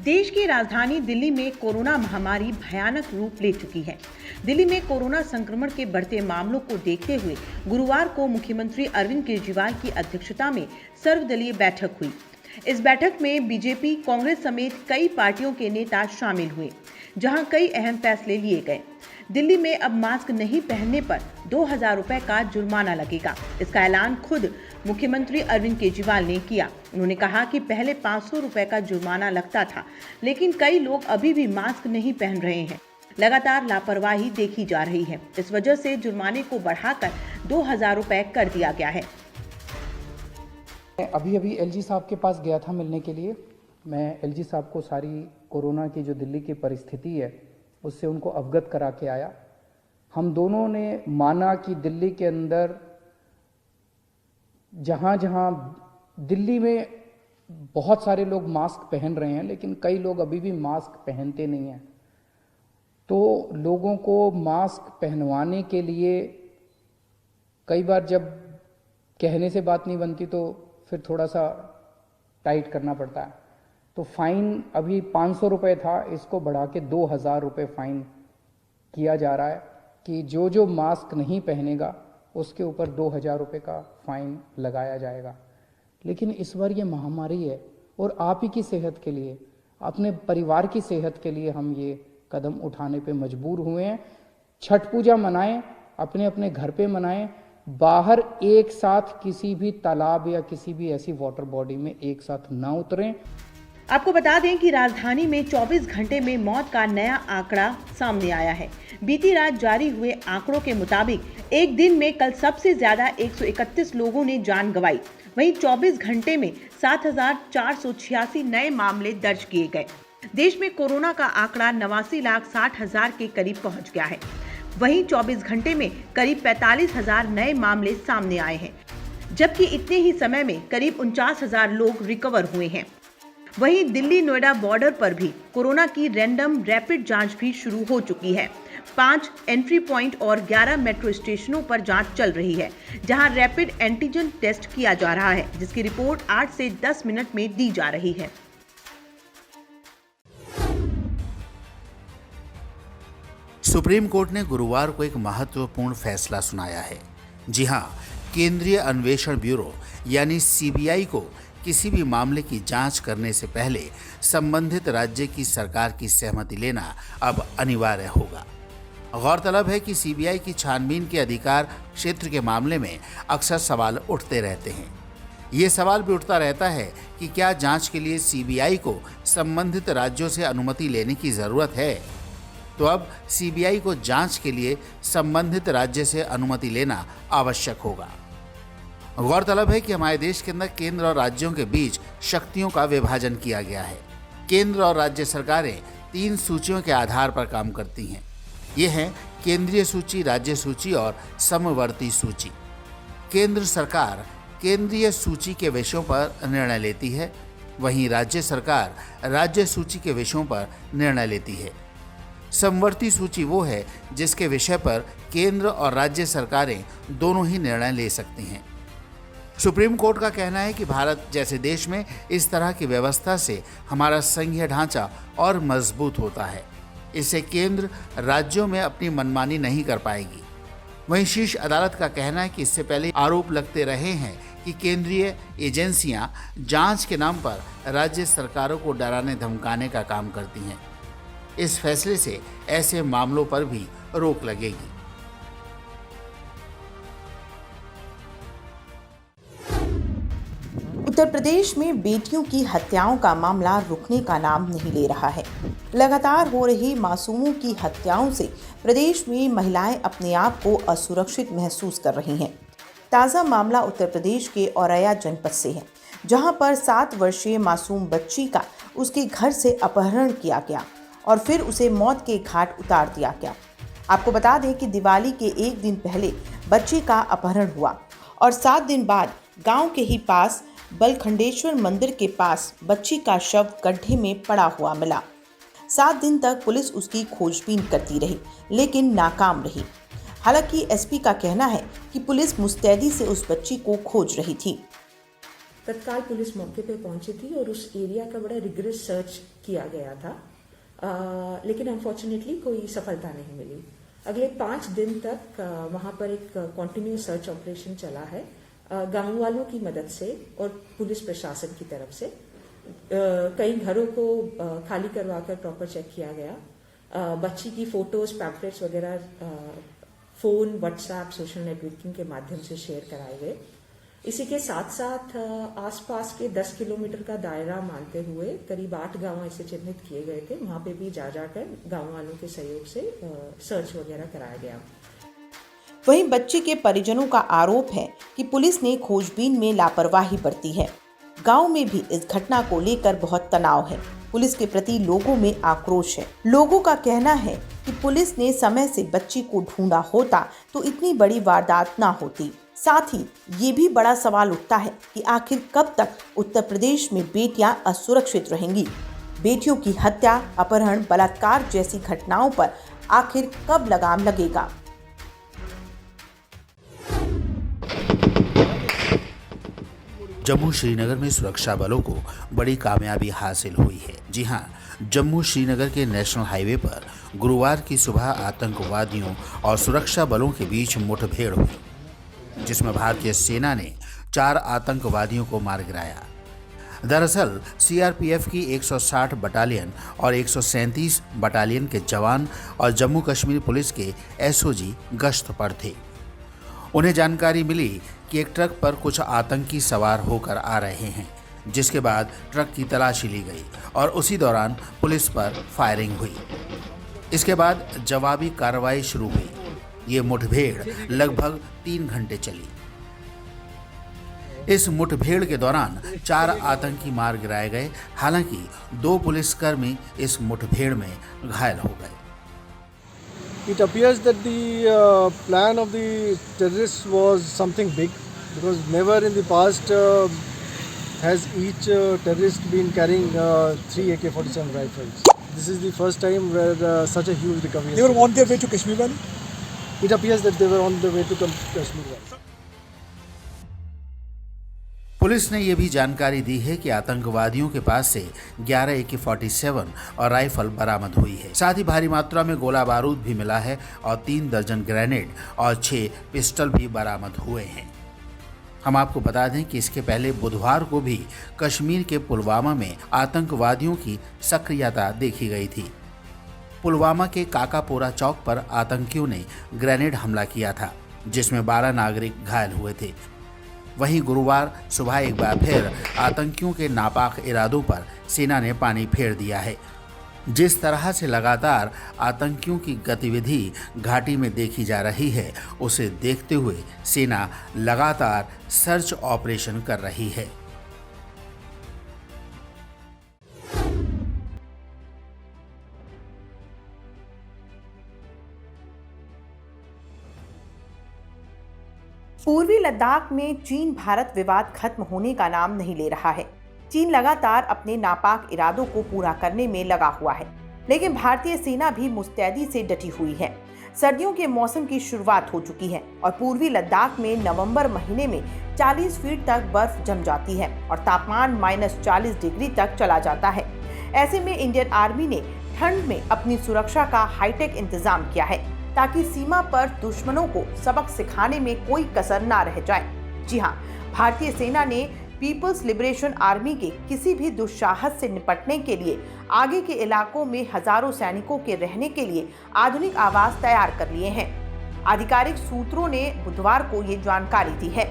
देश की राजधानी दिल्ली में कोरोना महामारी भयानक रूप ले चुकी है। दिल्ली में कोरोना संक्रमण के बढ़ते मामलों को देखते हुए गुरुवार को मुख्यमंत्री अरविंद केजरीवाल की अध्यक्षता में सर्वदलीय बैठक हुई। इस बैठक में बीजेपी, कांग्रेस समेत कई पार्टियों के नेता शामिल हुए, जहां कई अहम फैसले लिए गए। दिल्ली में अब मास्क नहीं पहनने पर 2000 रुपए का जुर्माना लगेगा। इसका ऐलान खुद मुख्यमंत्री अरविंद केजरीवाल ने किया। उन्होंने कहा कि पहले 500 रुपए का जुर्माना लगता था, लेकिन कई लोग अभी भी मास्क नहीं पहन रहे हैं। लगातार लापरवाही देखी जा रही है। इस वजह से जुर्माने को बढ़ाकर 2000 रुपए कर दिया गया है। अभी एलजी साहब के पास गया था मिलने के लिए। मैं एलजी साहब को सारी कोरोना की जो दिल्ली की परिस्थिति है उससे उनको अवगत करा के आया। हम दोनों ने माना कि दिल्ली के अंदर जहाँ जहाँ दिल्ली में बहुत सारे लोग मास्क पहन रहे हैं, लेकिन कई लोग अभी भी मास्क पहनते नहीं हैं। तो लोगों को मास्क पहनवाने के लिए कई बार जब कहने से बात नहीं बनती तो फिर थोड़ा सा टाइट करना पड़ता है। तो फाइन अभी 500 रुपये था, इसको बढ़ा के 2000 रुपये फाइन किया जा रहा है कि जो मास्क नहीं पहनेगा उसके ऊपर 2000 रुपये का फाइन लगाया जाएगा। लेकिन इस बार ये महामारी है और आप ही की सेहत के लिए, अपने परिवार की सेहत के लिए हम ये कदम उठाने पे मजबूर हुए हैं। छठ पूजा मनाएं, अपने अपने घर पे मनाएं, बाहर एक साथ किसी भी तालाब या किसी भी ऐसी वाटर बॉडी में एक साथ ना उतरें। आपको बता दें कि राजधानी में 24 घंटे में मौत का नया आंकड़ा सामने आया है। बीती रात जारी हुए आंकड़ों के मुताबिक एक दिन में कल सबसे ज्यादा 131 लोगों ने जान गंवाई। वहीं 24 घंटे में 7486 नए मामले दर्ज किए गए। देश में कोरोना का आंकड़ा 89,60,000 के करीब पहुंच गया है। वहीं 24 घंटे में करीब 45,000 नए मामले सामने आए हैं, जबकि इतने ही समय में करीब 49,000 लोग रिकवर हुए हैं। वहीं दिल्ली नोएडा बॉर्डर पर भी कोरोना की रैंडम रैपिड जांच भी शुरू हो चुकी है। 5 एंट्री पॉइंट और 11 मेट्रो स्टेशनों पर जांच चल रही है, जहां रैपिड एंटीजन टेस्ट किया जा रहा है, जिसकी रिपोर्ट 8 से 10 मिनट में दी जा रही है। सुप्रीम कोर्ट ने गुरुवार को एक महत्वपूर्ण फैसला सुनाया है। जी हां, केंद्रीय अन्वेषण ब्यूरो यानी सीबीआई को किसी भी मामले की जांच करने से पहले संबंधित राज्य की सरकार की सहमति लेना अब अनिवार्य होगा। गौरतलब है कि सीबीआई की छानबीन के अधिकार क्षेत्र के मामले में अक्सर सवाल उठते रहते हैं। ये सवाल भी उठता रहता है कि क्या जांच के लिए सीबीआई को संबंधित राज्यों से अनुमति लेने की जरूरत है। तो अब सीबीआई को जांच के लिए संबंधित राज्य से अनुमति लेना आवश्यक होगा। गौरतलब है कि हमारे देश के अंदर केंद्र और राज्यों के बीच शक्तियों का विभाजन किया गया है। केंद्र और राज्य सरकारें 3 सूचियों के आधार पर काम करती हैं। ये हैं केंद्रीय सूची, राज्य सूची और समवर्ती सूची। केंद्र सरकार केंद्रीय सूची के विषयों पर निर्णय लेती है, वहीं राज्य सरकार राज्य सूची के विषयों पर निर्णय लेती है। समवर्ती सूची वो है जिसके विषय पर केंद्र और राज्य सरकारें दोनों ही निर्णय ले सकती हैं। सुप्रीम कोर्ट का कहना है कि भारत जैसे देश में इस तरह की व्यवस्था से हमारा संघीय ढांचा और मजबूत होता है। इससे केंद्र राज्यों में अपनी मनमानी नहीं कर पाएगी। वहीं शीर्ष अदालत का कहना है कि इससे पहले आरोप लगते रहे हैं कि केंद्रीय एजेंसियां जांच के नाम पर राज्य सरकारों को डराने धमकाने का काम करती हैं। इस फैसले से ऐसे मामलों पर भी रोक लगेगी। उत्तर प्रदेश में बेटियों की हत्याओं का मामला रुकने का नाम नहीं ले रहा है। लगातार हो रही मासूमों की हत्याओं से प्रदेश में महिलाएं अपने आप को असुरक्षित महसूस कर रही हैं। ताज़ा मामला उत्तर प्रदेश के औरैया जनपद से है, जहां पर 7 वर्षीय मासूम बच्ची का उसके घर से अपहरण किया गया और फिर उसे मौत के घाट उतार दिया गया। आपको बता दें कि दिवाली के एक दिन पहले बच्ची का अपहरण हुआ और 7 दिन बाद गांव के ही पास बलखंडेश्वर मंदिर के पास बच्ची का शव गड्ढे में पड़ा हुआ मिला। 7 दिन तक पुलिस उसकी खोजबीन करती रही, लेकिन नाकाम रही। हालांकि एसपी का कहना है कि पुलिस मुस्तैदी से उस बच्ची को खोज रही थी। तत्काल पुलिस मौके पे पहुंची थी और उस एरिया का बड़ा रिगरस सर्च किया गया था, लेकिन अनफॉर्चुनेटली कोई सफलता नहीं मिली। अगले 5 दिन तक वहां पर एक कॉन्टिन्यूस सर्च ऑपरेशन चला है, गांव वालों की मदद से और पुलिस प्रशासन की तरफ से। कई घरों को खाली करवाकर प्रॉपर चेक किया गया। बच्ची की फोटोज, पैम्पलेट्स वगैरह फोन, व्हाट्सएप, सोशल नेटवर्किंग के माध्यम से शेयर कराए गए। इसी के साथ साथ आसपास के 10 किलोमीटर का दायरा मानते हुए करीब 8 गांव ऐसे चिन्हित किए गए थे, वहां पे भी जाकर गांव वालों के सहयोग से सर्च वगैरह कराया गया। वहीं बच्चे के परिजनों का आरोप है कि पुलिस ने खोजबीन में लापरवाही बरती है। गांव में भी इस घटना को लेकर बहुत तनाव है। पुलिस के प्रति लोगों में आक्रोश है। लोगों का कहना है कि पुलिस ने समय से बच्ची को ढूंढा होता तो इतनी बड़ी वारदात ना होती। साथ ही ये भी बड़ा सवाल उठता है कि आखिर कब तक उत्तर प्रदेश में बेटियां असुरक्षित रहेंगी। बेटियों की हत्या, अपहरण, बलात्कार जैसी घटनाओं पर आखिर कब लगाम लगेगा। जम्मू श्रीनगर में सुरक्षा बलों को बड़ी कामयाबी हासिल हुई है। जी हां, जम्मू श्रीनगर के नेशनल हाईवे पर गुरुवार की सुबह आतंकवादियों और सुरक्षा बलों के बीच मुठभेड़ हुई, जिसमें भारतीय सेना ने 4 आतंकवादियों को मार गिराया। दरअसल सीआरपीएफ की 160 बटालियन और 137 बटालियन के जवान और जम्मू कश्मीर पुलिस के एसओजी गश्त पर थे। उन्हें जानकारी मिली कि एक ट्रक पर कुछ आतंकी सवार होकर आ रहे हैं, जिसके बाद ट्रक की तलाशी ली गई और उसी दौरान पुलिस पर फायरिंग हुई। इसके बाद जवाबी कार्रवाई शुरू हुई। ये मुठभेड़ लगभग 3 घंटे चली। इस मुठभेड़ के दौरान 4 आतंकी मार गिराए गए। हालांकि 2 पुलिसकर्मी इस मुठभेड़ में घायल हो गए। It appears that the plan of the terrorists was something big, because never in the past has each terrorist been carrying 3 AK-47 rifles. This is the first time where such a huge recovery. They were on their way to Kashmir Valley? It appears that they were on the way to Kashmir Valley. Police ने यह भी जानकारी दी है कि आतंकवादियों के पास से 11 AK-47 और राइफल बरामद हुई है। साथ ही भारी मात्रा में गोला बारूद भी मिला है और 3 दर्जन ग्रेनेड और 6 पिस्टल भी बरामद हुए हैं। हम आपको बता दें कि इसके पहले बुधवार को भी कश्मीर के पुलवामा में आतंकवादियों की सक्रियता देखी गई थी। पुलवामा के काकापोरा चौक पर आतंकियों ने ग्रेनेड हमला किया था, जिसमें 12 नागरिक घायल हुए थे। वहीं गुरुवार सुबह एक बार फिर आतंकियों के नापाक इरादों पर सेना ने पानी फेर दिया है। जिस तरह से लगातार आतंकियों की गतिविधि घाटी में देखी जा रही है, उसे देखते हुए सेना लगातार सर्च ऑपरेशन कर रही है। पूर्वी लद्दाख में चीन भारत विवाद खत्म होने का नाम नहीं ले रहा है। चीन लगातार अपने नापाक इरादों को पूरा करने में लगा हुआ है, लेकिन भारतीय सेना भी मुस्तैदी से डटी हुई है। सर्दियों के मौसम की शुरुआत हो चुकी है और पूर्वी लद्दाख में नवंबर महीने में 40 फीट तक बर्फ जम जाती है और तापमान -40 डिग्री तक चला जाता है। ऐसे में इंडियन आर्मी ने ठंड में अपनी सुरक्षा का हाईटेक इंतजाम किया है, ताकि सीमा पर दुश्मनों को सबक सिखाने में कोई कसर ना रह जाए। जी हां, भारतीय सेना ने पीपल्स लिबरेशन आर्मी के किसी भी दुस्साहस से निपटने के लिए आगे के इलाकों में हजारों सैनिकों के रहने के लिए आधुनिक आवास तैयार कर लिए हैं। आधिकारिक सूत्रों ने बुधवार को ये जानकारी दी है।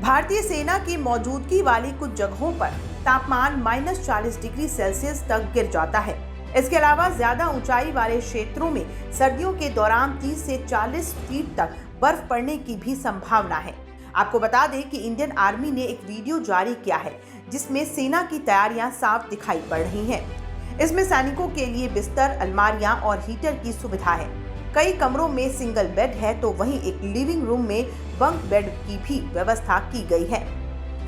भारतीय सेना की मौजूदगी वाली कुछ जगहों पर तापमान -40 डिग्री सेल्सियस तक गिर जाता है। इसके अलावा ज्यादा ऊंचाई वाले क्षेत्रों में सर्दियों के दौरान 30 से 40 फीट तक बर्फ पड़ने की भी संभावना है। आपको बता दें कि इंडियन आर्मी ने एक वीडियो जारी किया है, जिसमें सेना की तैयारियां साफ दिखाई पड़ रही हैं। इसमें सैनिकों के लिए बिस्तर, अलमारियां और हीटर की सुविधा है। कई कमरों में सिंगल बेड है, तो वहीं एक लिविंग रूम में बंक बेड की भी व्यवस्था की गई है।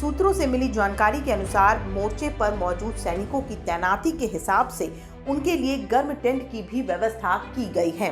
सूत्रों से मिली जानकारी के अनुसार मोर्चे पर मौजूद सैनिकों की तैनाती के हिसाब से उनके लिए गर्म टेंट की भी व्यवस्था की गई है।